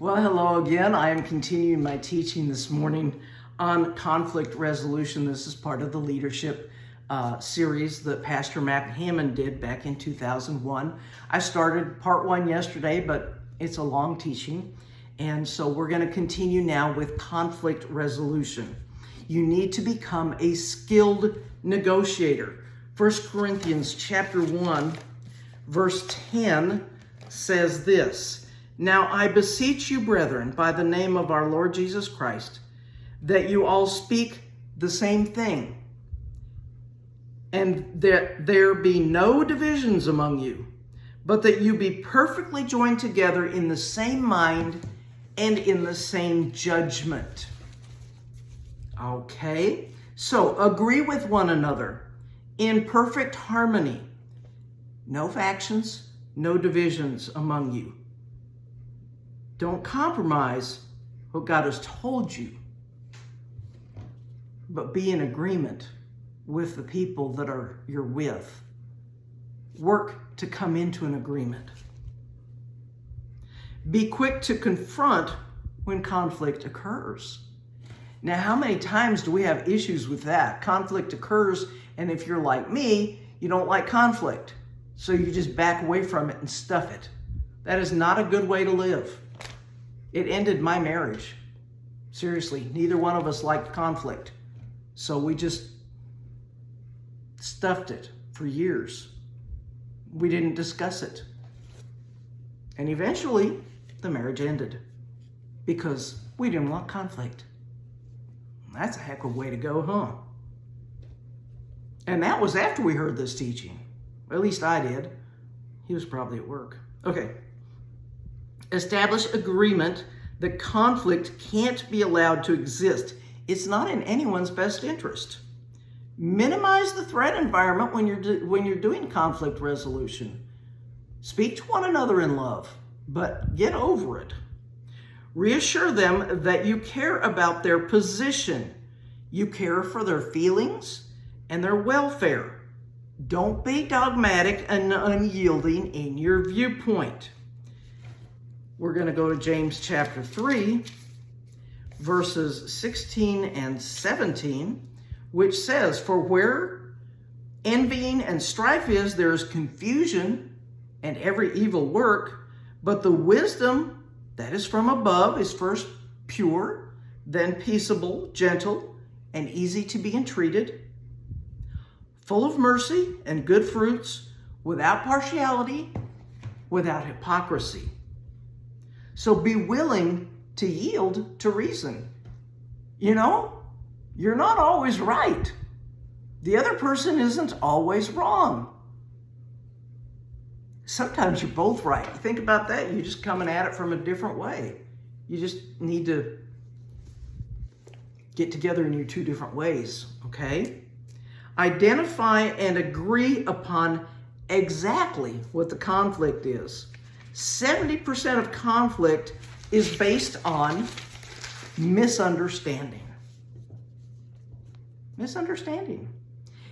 Well, hello again. I am continuing my teaching this morning on conflict resolution. This is part of the leadership series that Pastor Matt Hammond did back in 2001. I started part one yesterday, but it's a long teaching. And so we're going to continue now with conflict resolution. You need to become a skilled negotiator. 1 Corinthians chapter 1, verse 10 says this: "Now I beseech you, brethren, by the name of our Lord Jesus Christ, that you all speak the same thing, and that there be no divisions among you, but that you be perfectly joined together in the same mind and in the same judgment." Okay, so agree with one another in perfect harmony. No factions, no divisions among you. Don't compromise what God has told you, but be in agreement with the people that you're with. Work to come into an agreement. Be quick to confront when conflict occurs. Now, how many times do we have issues with that? Conflict occurs, and if you're like me, you don't like conflict, so you just back away from it and stuff it. That is not a good way to live. It ended my marriage. Seriously, neither one of us liked conflict. So we just stuffed it for years. We didn't discuss it. And eventually, the marriage ended because we didn't want conflict. That's a heck of a way to go, huh? And that was after we heard this teaching. At least I did. He was probably at work. Okay. Establish agreement that conflict can't be allowed to exist. It's not in anyone's best interest. Minimize the threat environment when you're doing conflict resolution. Speak to one another in love, but get over it. Reassure them that you care about their position. You care for their feelings and their welfare. Don't be dogmatic and unyielding in your viewpoint. We're going to go to James chapter 3, verses 16 and 17, which says, "For where envying and strife is, there is confusion and every evil work. But the wisdom that is from above is first pure, then peaceable, gentle, and easy to be entreated, full of mercy and good fruits, without partiality, without hypocrisy." So be willing to yield to reason. You know, you're not always right. The other person isn't always wrong. Sometimes you're both right. Think about that. You're just coming at it from a different way. You just need to get together in your two different ways, okay? Identify and agree upon exactly what the conflict is. 70% of conflict is based on misunderstanding. Misunderstanding.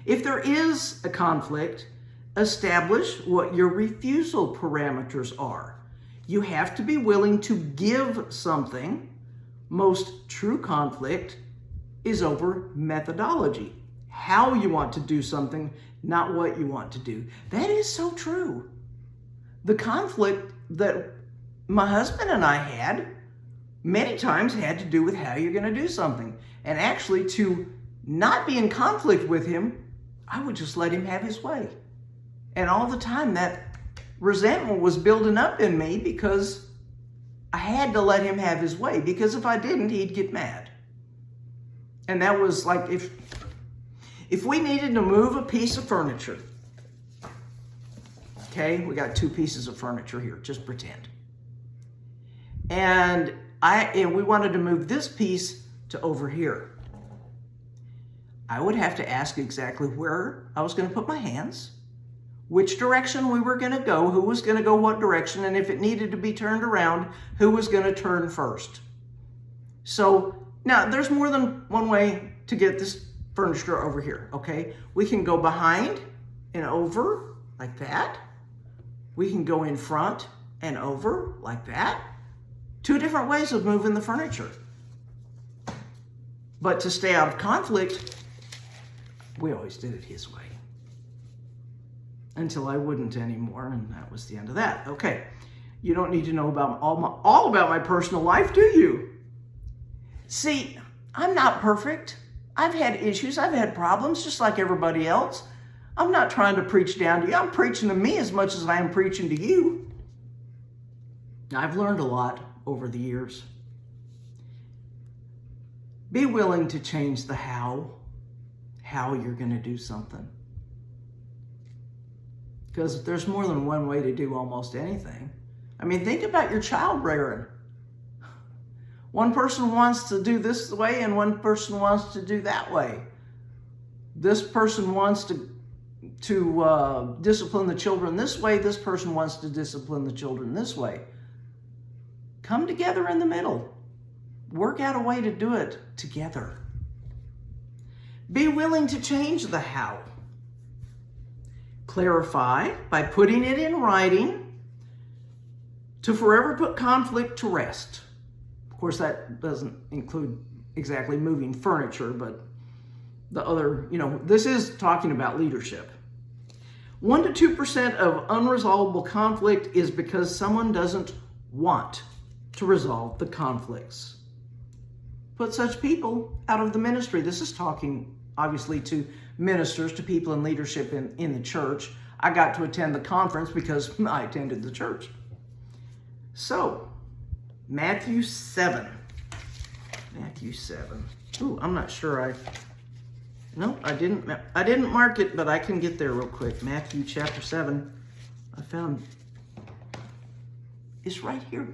If there is a conflict, establish what your refusal parameters are. You have to be willing to give something. Most true conflict is over methodology. How you want to do something, not what you want to do. That is so true. The conflict that my husband and I had many times had to do with how you're going to do something. And actually, to not be in conflict with him, I would just let him have his way. And all the time that resentment was building up in me because I had to let him have his way, because if I didn't, he'd get mad. And that was like if we needed to move a piece of furniture. Okay, we got two pieces of furniture here, just pretend. And we wanted to move this piece to over here. I would have to ask exactly where I was going to put my hands, which direction we were going to go, who was going to go what direction, and if it needed to be turned around, who was going to turn first. So now there's more than one way to get this furniture over here, okay? We can go behind and over like that. We can go in front and over like that. Two different ways of moving the furniture. But to stay out of conflict, we always did it his way. Until I wouldn't anymore, and that was the end of that. Okay, you don't need to know about all about my personal life, do you? See, I'm not perfect. I've had issues, I've had problems, just like everybody else. I'm not trying to preach down to you. I'm preaching to me as much as I am preaching to you. I've learned a lot over the years. Be willing to change the how you're going to do something. Because there's more than one way to do almost anything. I mean, think about your child rearing. One person wants to do this way and one person wants to do that way. This person wants to discipline the children this way. This person wants to discipline the children this way. Come together in the middle. Work out a way to do it together. Be willing to change the how. Clarify by putting it in writing to forever put conflict to rest. Of course, that doesn't include exactly moving furniture, but the other, this is talking about leadership. 1% to 2% of unresolvable conflict is because someone doesn't want to resolve the conflicts. Put such people out of the ministry. This is talking, obviously, to ministers, to people in leadership in the church. I got to attend the conference because I attended the church. So, Matthew 7. Matthew 7. Ooh, I'm not sure I didn't mark it, but I can get there real quick. Matthew chapter 7. I found it's right here.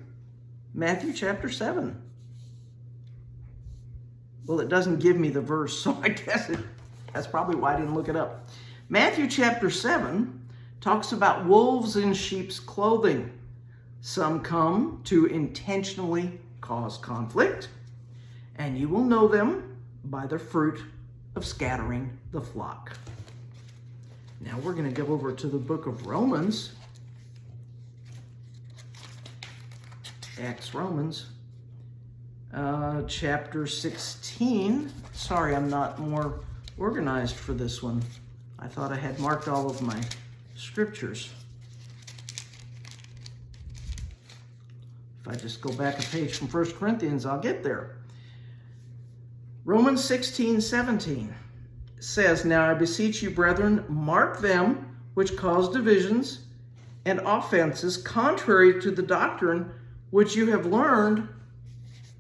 Matthew chapter 7. Well, it doesn't give me the verse, so I guess that's probably why I didn't look it up. Matthew chapter 7 talks about wolves in sheep's clothing. Some come to intentionally cause conflict, and you will know them by the fruit of scattering the flock. Now we're going to go over to the book of Romans. Romans, chapter 16. Sorry, I'm not more organized for this one. I thought I had marked all of my scriptures. If I just go back a page from 1 Corinthians, I'll get there. Romans 16:17 says, "Now I beseech you, brethren, mark them which cause divisions and offenses contrary to the doctrine which you have learned,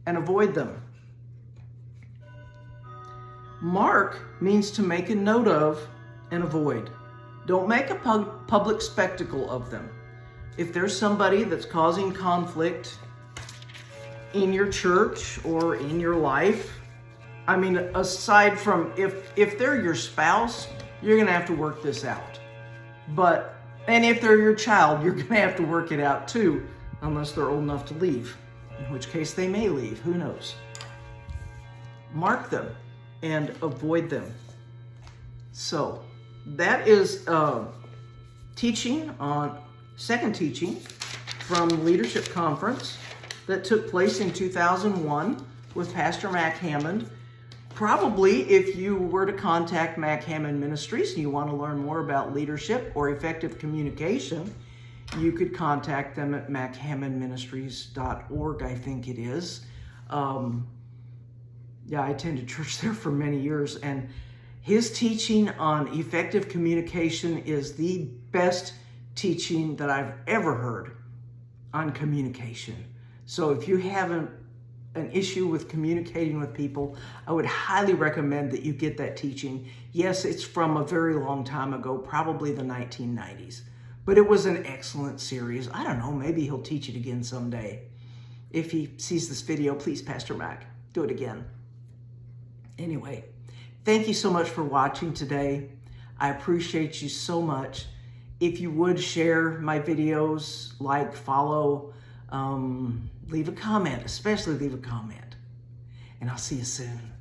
and avoid them." Mark means to make a note of and avoid. Don't make a public spectacle of them. If there's somebody that's causing conflict in your church or in your life, I mean, aside from if they're your spouse, you're going to have to work this out. And if they're your child, you're going to have to work it out too, unless they're old enough to leave, in which case they may leave, who knows. Mark them and avoid them. So that is second teaching from the Leadership Conference that took place in 2001 with Pastor Mac Hammond. Probably if you were to contact Mac Hammond Ministries and you want to learn more about leadership or effective communication, you could contact them at machammondministries.org, I think it is. I attended church there for many years, and his teaching on effective communication is the best teaching that I've ever heard on communication. So if you have an issue with communicating with people, I would highly recommend that you get that teaching. Yes, it's from a very long time ago, probably the 1990s. But it was an excellent series. I don't know, maybe he'll teach it again someday. If he sees this video, please, Pastor Mac, do it again. Anyway, thank you so much for watching today. I appreciate you so much. If you would share my videos, like, follow, leave a comment, especially leave a comment. And I'll see you soon.